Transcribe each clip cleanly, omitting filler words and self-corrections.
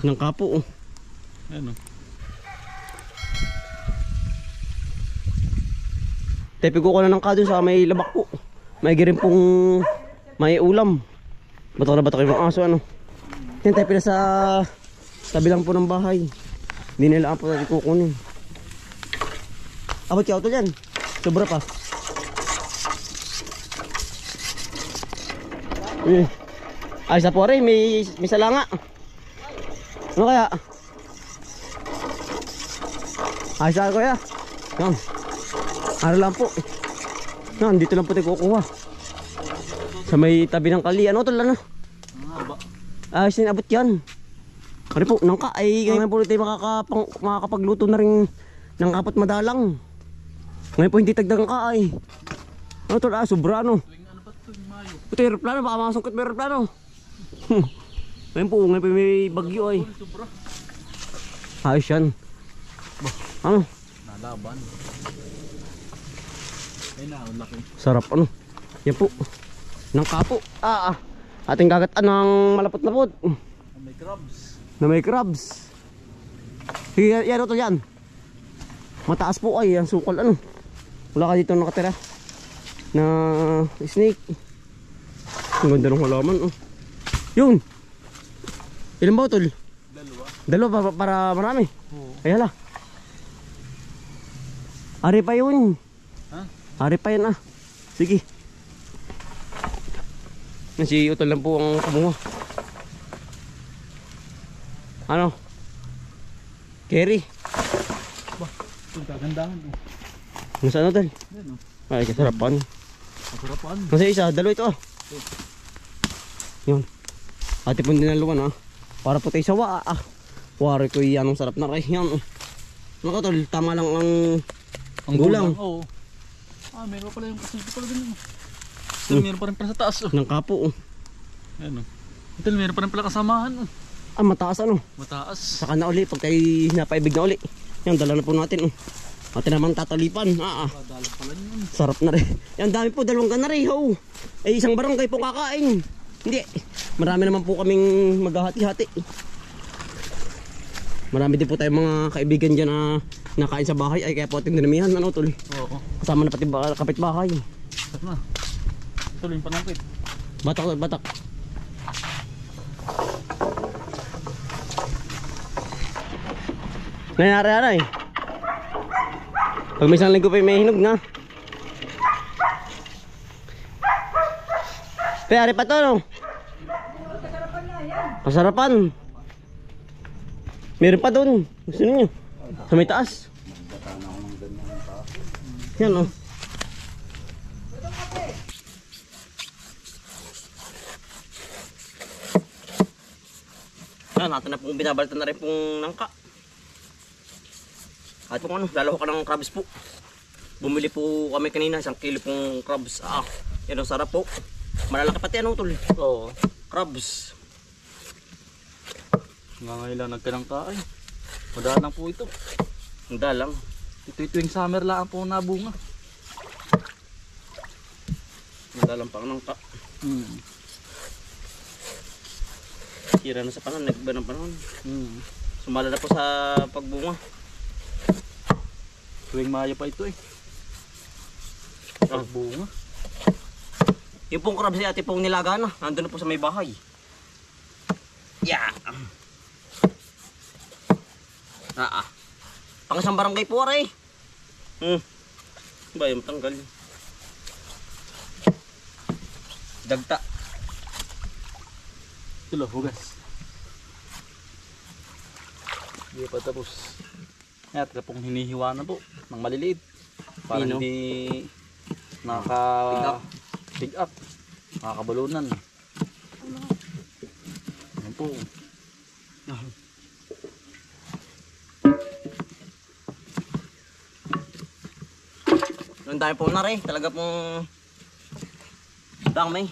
Ng kapo. Ayan o. Tepigo ko na ng kadun sa may labak po. May girin pong may ulam. Bato na bato kayo ng aso ano. Yan tepi na sa tabi lang po ng bahay. Hindi nila po natin kukunin. Abot ka ito dyan. Sobra pa. Ay sa pore, may salanga. Ano kaya? Ay sa kuya. Yan. Ano lang po. Yan, dito lang po tayo kukuha. Sa may tabi ng kali. Ano ito lang na? Ay sinabot yan. Ano po, nangka. Ay ngayon po tayo makakapagluto na rin ng kapot madalang. Ngayon po hindi tagdang ka ay. Ano ito lang, sobra ano. Ito yung aeroplano, baka makasungkot may aeroplano. Ngayon po may bagyo ay. Ayos yan. Ano? Nalaban. Ay na, laki. Sarap ano. Yan po. Nang kapo. Ating gagatan ng malapot-lapot. May crabs. Na may crabs. Yan ito yan. Mataas po ay, ang sukol ano. Wala ka dito nakatira na snake. Ang ganda ng halaman oh. Yun. Ilan ba utol? Dalawa para marami. Ay hala. Ari pa yun. Ha? Ari pa yan Sige. Si utol lang po ang kumuha. Ano? Kerry. Ito kagandahan oh. Nasaan utol? Yan oh. Ay kasarapan. Masarapan. Kasi isa, dalawa ito Yun. Ate po dinaluan para po tayo sawa Wari ko yan ang sarap na rin yan Ano ka tol, tama lang ang gulang. Oo. Meron pa pala yung pasilpo pala din Ito meron pa rin pala sa taas ng kapo Ayan Ito meron pa rin pala kasamahan mataas ano. Mataas. Saka na uli pag tayo napaibig na uli. Yan, dala na po natin Atin naman tatalipan. Dalang pala yun. Sarap na rin. Yan, dami po, dalawang ganari. Ay, isang barangay po kakain. Hindi. Marami naman po kaming maghahati-hati. Marami din po tayong mga kaibigan dyan na nakain sa bahay. Ay, kaya po ating dinamihan. Ano, tol? Oo. Kasama na pati kapitbahay. Sarap na. Tuloy yung panangkit. Batak, batak. Nangyari. Pag may isang linggo pa may hinog na. Payari pa to no? Pasarapan. Meron pa doon. Gusto niyo? Sa may taas. Yan o. Natin na pong binabalatan na rin pong nangka. At kung lalaho ka ng crabs po. Bumili po kami kanina, 1 kilo pong crabs. Yan ang sarap po. Malalaki pati tol. Oo. Crabs. Ngangailan nagkanangka ay. Madalang po ito. Madalang. Ito yung summer lang po nabunga. Madalang pang nangka. Tira na sa panahon, nagba ng panahon. Sumala na po sa pagbunga. Tuwing Mayo pa ito eh. Pagbunga. Yung pong crabs si ate pong nilaga na. Nandun na po sa may bahay. Yeah. Pang isang barangay po aray. Ba yung tanggal. Dagta. Ito hugas. Hindi pa tapos. At pong hinihiwa na po ng maliliit para hindi pick up, nakakabalunan. Ayan po. Ang dami po na rin, talaga pong dami.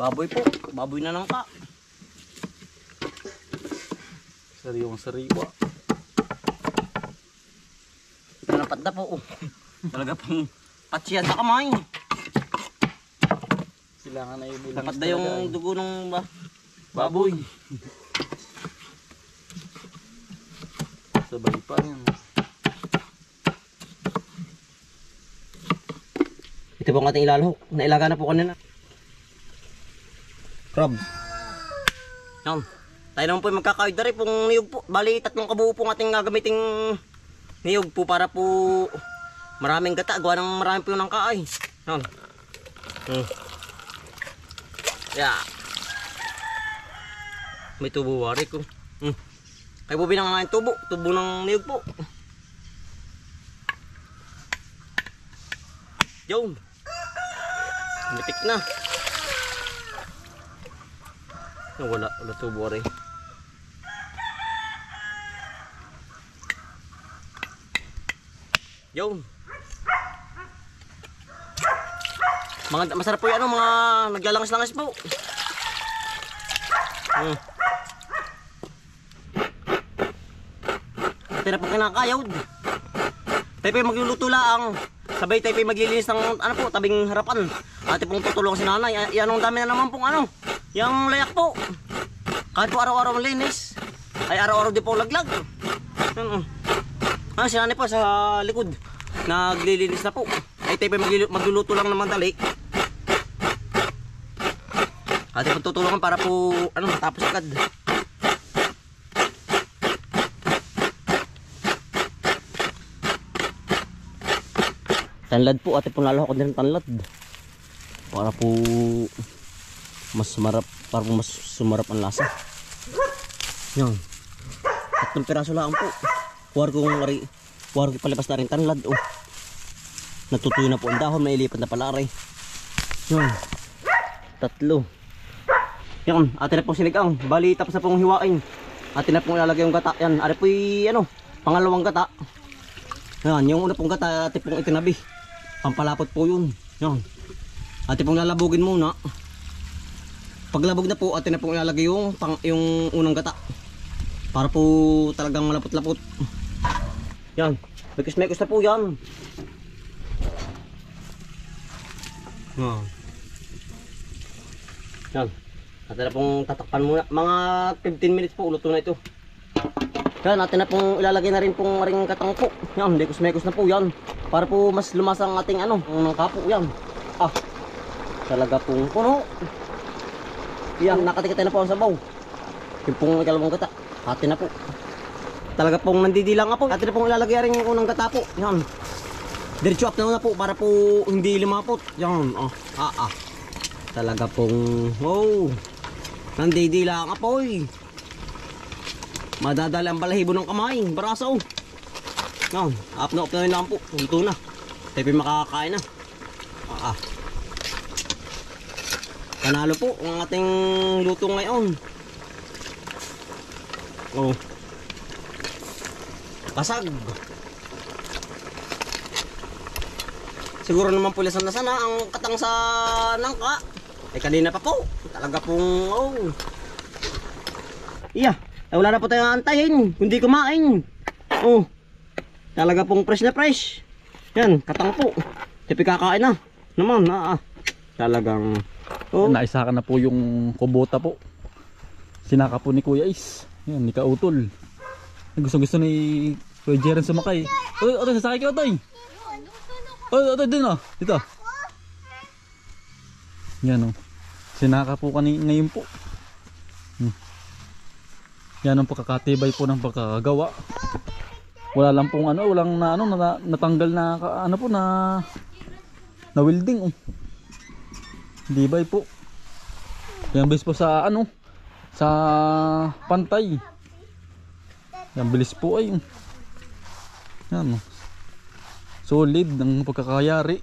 Baboy po, baboy na nangka. Sariwang sariwa. Ito na patda po. Talaga pong patsiyan sa kamay. Kailangan na yung Dapat na yung dugo ng baboy. Sabay pa yan. Ito po ang ating ilalahok. Nailaga na po kanina. Crab. Yan. Tayo naman po yung magkakawid na rin pong niyog po. Bali, 3 kabuo po ang ating gagamiting niyog po para po maraming gata. Gawa ng marami po yung nangkaay. Yan. Yeah. May tubo wari ko. Kaya po binangangain tubo. Tubo ng niyog po. Yun. Mitik na. Wala tubo rin. Yun. Masarap po yan, mga naglalangis-langis po. Ito na po kinakayod. Tayo po magluluto lang. Sabay tayo po maglilinis ng tabing harapan. Ate pong tutulong si nanay. Yan ang dami na naman pong yung layak po. Kahit po araw-araw linis. Ay araw-araw din po laglag. Si nanay po sa likod. Naglilinis na po. Ay tayo po magluluto lang naman dali. Ate pong tutulungan para po matapos agad. Tanlad po, ate pong lalahok din ng tanlad. Para po mas sumarap ang lasa. Yan. 3 piraso lang po. Huwag ko palipas na rin tanlad. Natutuyo na po ang dahon, may ilipat na pala rin. Yan. 3. Yan, ate na pong sinigang. Bali, tapos na pong hiwain. Ate na pong ilalagay yung gata. Yan, ate po pangalawang gata. Yan, yung una pong gata, ate pong itinabi. Pampalapot po yun. Yan. Ate pong lalabugin muna. Paglabog na po, ate na pong ilalagay yung unang gata. Para po talagang malapot-lapot. Yan. Mekos-mekos na po yan. Yan. Ate na pong tatakpan muna. Mga 15 minutes po, luto na ito. Yan, ate na pong ilalagay na rin pong maring katang po. Yan, mekos-mekos na po yan. Para po mas lumasang ating ng kapo yan. Talaga pong puno. Yan, nakatikita na po ang sabaw. Yung pong ikalawang gata. Ate na po. Talaga pong nandidila nga po. Ate na pong ilalagay rin yung unang gata po. Yan. Diretso up na po para po hindi limapot. Yan. Talaga pong nandidila nga po. Madadali ang balahibo ng kamay. Baraso. Yan. Up na yun lang po. Luto na. Tayo makakakain na. Panalo po ang ating luto ngayon. Basag. Siguro naman po lasan-lasan na ang katang sa nangka. Kanina pa po. Talaga pong wala na po tayong antayin. Kundi kumain. Talaga pong fresh na fresh. Yan, katang po. Tipi kakain na. Naman, talagang Naisaka na po yung kubota po. Sinaka po ni Kuya Is. Yan, ni Kautol. Gusto ni Kuya Jeren sumakay. Otoy, sasakay ka Otoy. Otoy, din dito. Yan Sinaka po ngayon po. Yan ang pagkakatibay po ng pagkakagawa. Wala lang pong walang natanggal na na welding Dibay po. Yan bilis po sa sa pantay. Yan bilis po ay. Yan solid ng pagkakayari.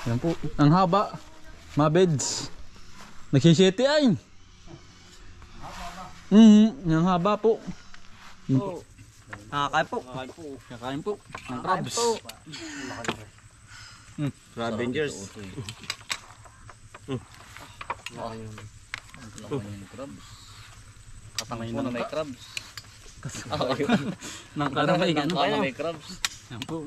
Yan po, ang haba. Mabeds. Nagsisiyete ay. Ang haba po. Kakain po. Kakain po. Ang crabs. Crab Rangers. Katangay na may crabs. Nangka na may ano. Nangka na may crabs. Yan po.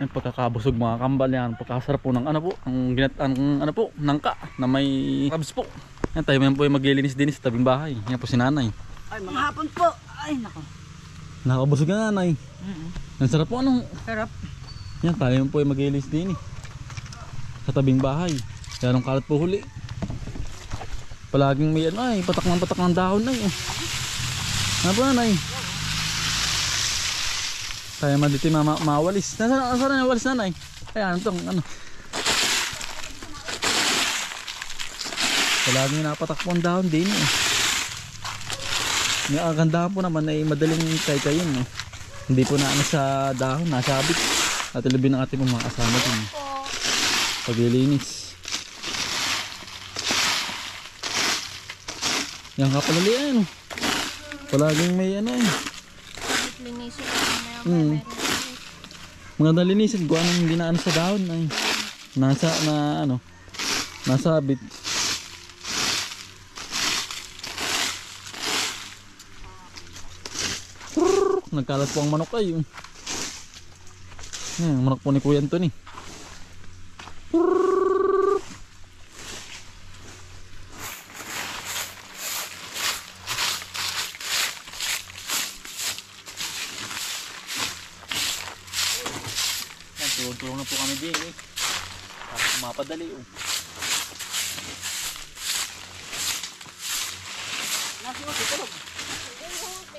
Yung pagkakabusog mga kambal yan. Pagkasarap po ng ano po. Ang ano po. Nangka na may crabs po. Yan tayo yan po yung maglilinis din sa tabing bahay. Yan po si nanay. Ay, mga hapon po. Ay, nako. Nakabusog na nanay. Ang sarap po anong. Sarap. Yan tayo po yung maglilinis din sa tabing bahay. Yan ang kalat po huli. Palaging may ano ay. Patak ng dahon na yun. Ano po nanay? Tayo man dito mawalis. Nasaan na yung walis nanay? Ayan itong ano. Palaging napatak po ang dahon din eh. Yung kagandahan po naman ay madaling kayo. Hindi po na ano sa dahon, nasabit. At ilubin ng ating mga kasama din. Paglilinis. Yan kapalali ano. Palaging may ano eh. Linisin ko na yung Mga nalinisin ko anong hindi na ano sa dahon ay. Nasabit. Nagkalat po ang manok ay. Yan, manok po ni Kuya Anthony. Yan, tulong na po kami din eh. Para mapadali oh.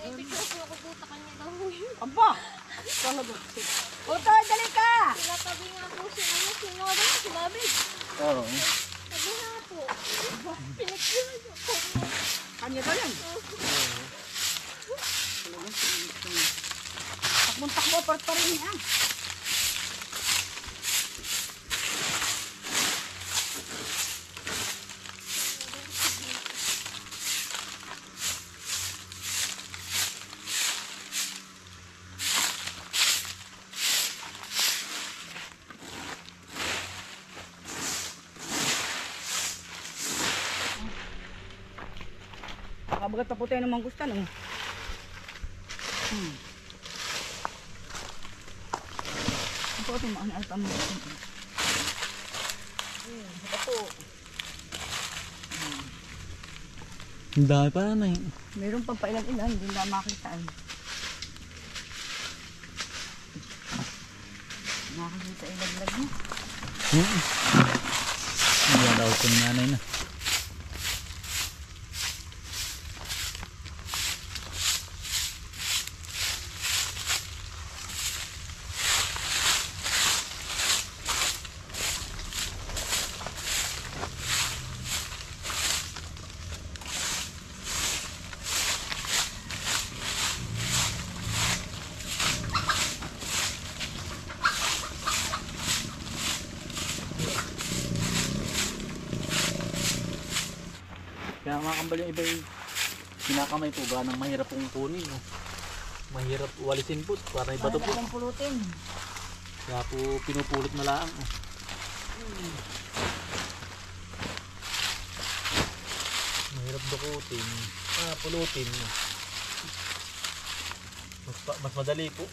Pinipicture ko po sa kanya daw. Aba! Utoy, dali ka! Sinatabi nga po si Sinora, sinabi. Oo. Sabi nga po. Pinipicture ko po. Kanya ka yan. Takbo, part pa rin niya. Kabagat pa po tayo ng mangustan oh. Ito ito mga alta mo. Ito. Ang dami pa nanay. Meron pang pailan-ilan, hindi na makitaan. Nakakita ilaglag mo. Hindi daw ito ni nanay na. Kaya mga kambal yung iba yung kinakamay po ba nang mahirap pong kunin. No? Mahirap walisin po para iba to po. Parang pulutin. Kaya po pinupulot na lang. Oh. Mahirap dukutin. Pulutin. Mas madali po.